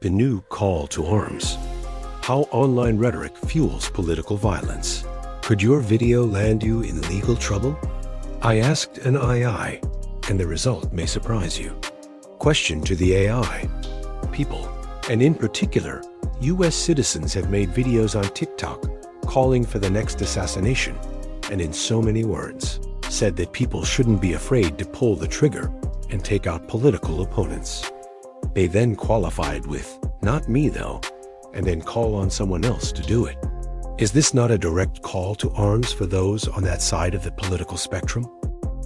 The new call to arms. How online rhetoric fuels political violence. Could your video land you in legal trouble? I asked an AI, and the result may surprise you. Question to the AI. People, and in particular, US citizens have made videos on TikTok calling for the next assassination, and in so many words, said that people shouldn't be afraid to pull the trigger and take out political opponents. They then qualified with, "Not me though," and then call on someone else to do it. Is this not a direct call to arms for those on that side of the political spectrum?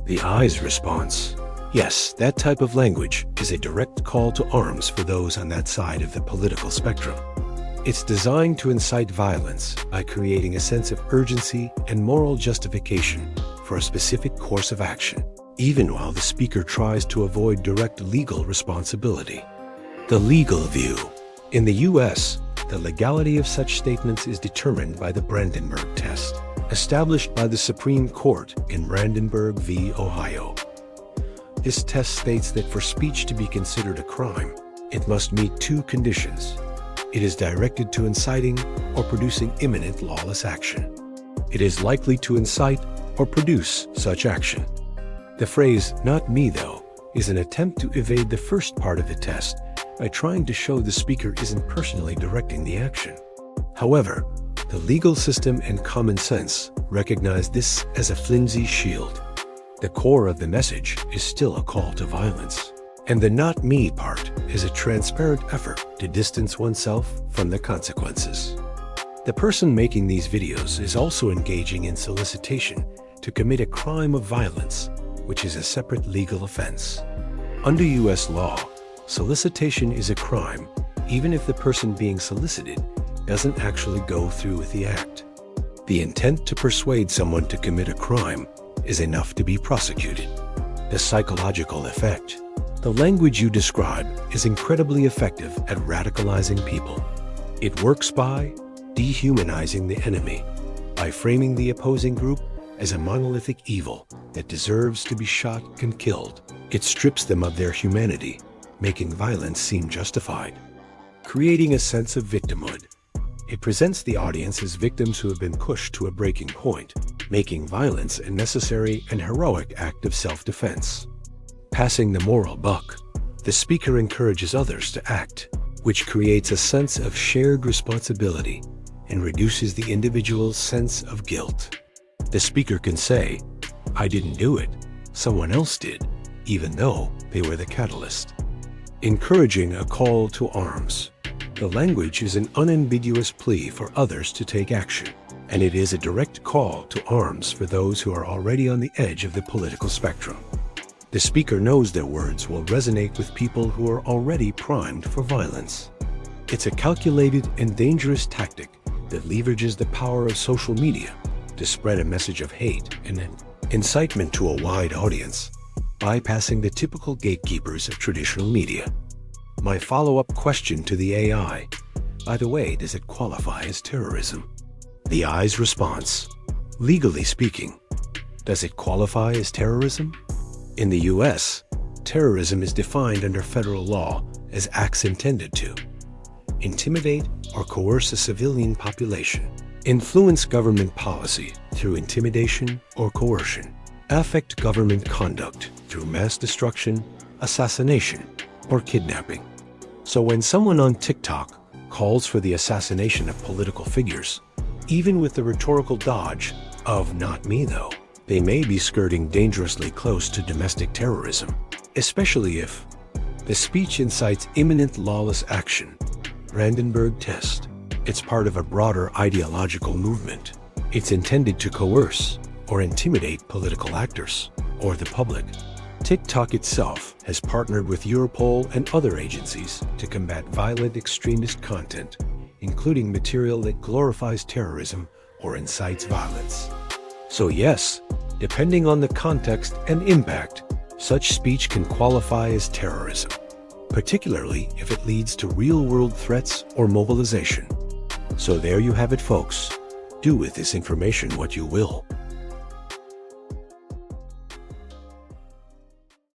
The AI's response. Yes, that type of language is a direct call to arms for those on that side of the political spectrum. It's designed to incite violence by creating a sense of urgency and moral justification for a specific course of action, even while the speaker tries to avoid direct legal responsibility. The legal view. In the US, the legality of such statements is determined by the Brandenburg test, established by the Supreme Court in Brandenburg v. Ohio. This test states that for speech to be considered a crime, it must meet two conditions. It is directed to inciting or producing imminent lawless action. It is likely to incite or produce such action. The phrase, "not me though," is an attempt to evade the first part of the test by trying to show the speaker isn't personally directing the action. However, the legal system and common sense recognize this as a flimsy shield. The core of the message is still a call to violence, and the "not me" part is a transparent effort to distance oneself from the consequences. The person making these videos is also engaging in solicitation to commit a crime of violence, which is a separate legal offense. Under US law, solicitation is a crime, even if the person being solicited doesn't actually go through with the act. The intent to persuade someone to commit a crime is enough to be prosecuted. The psychological effect. The language you describe is incredibly effective at radicalizing people. It works by dehumanizing the enemy, by framing the opposing group as a monolithic evil that deserves to be shot and killed. It strips them of their humanity, making violence seem justified. Creating a sense of victimhood. It presents the audience as victims who have been pushed to a breaking point, making violence a necessary and heroic act of self-defense. Passing the moral buck. The speaker encourages others to act, which creates a sense of shared responsibility and reduces the individual's sense of guilt. The speaker can say, "I didn't do it, someone else did," even though they were the catalyst. Encouraging a call to arms. The language is an unambiguous plea for others to take action, and it is a direct call to arms for those who are already on the edge of the political spectrum. The speaker knows their words will resonate with people who are already primed for violence. It's a calculated and dangerous tactic that leverages the power of social media to spread a message of hate and incitement to a wide audience, bypassing the typical gatekeepers of traditional media. My follow-up question to the AI, by the way, does it qualify as terrorism? The AI's response, legally speaking, does it qualify as terrorism? In the US, terrorism is defined under federal law as acts intended to intimidate or coerce a civilian population, influence government policy through intimidation or coercion, affect government conduct through mass destruction, assassination, or kidnapping. So when someone on TikTok calls for the assassination of political figures, even with the rhetorical dodge of "not me though," they may be skirting dangerously close to domestic terrorism, especially if the speech incites imminent lawless action. Brandenburg test. It's part of a broader ideological movement. It's intended to coerce or intimidate political actors or the public. TikTok itself has partnered with Europol and other agencies to combat violent extremist content, including material that glorifies terrorism or incites violence. So yes, depending on the context and impact, such speech can qualify as terrorism, particularly if it leads to real-world threats or mobilization. So there you have it, folks. Do with this information what you will.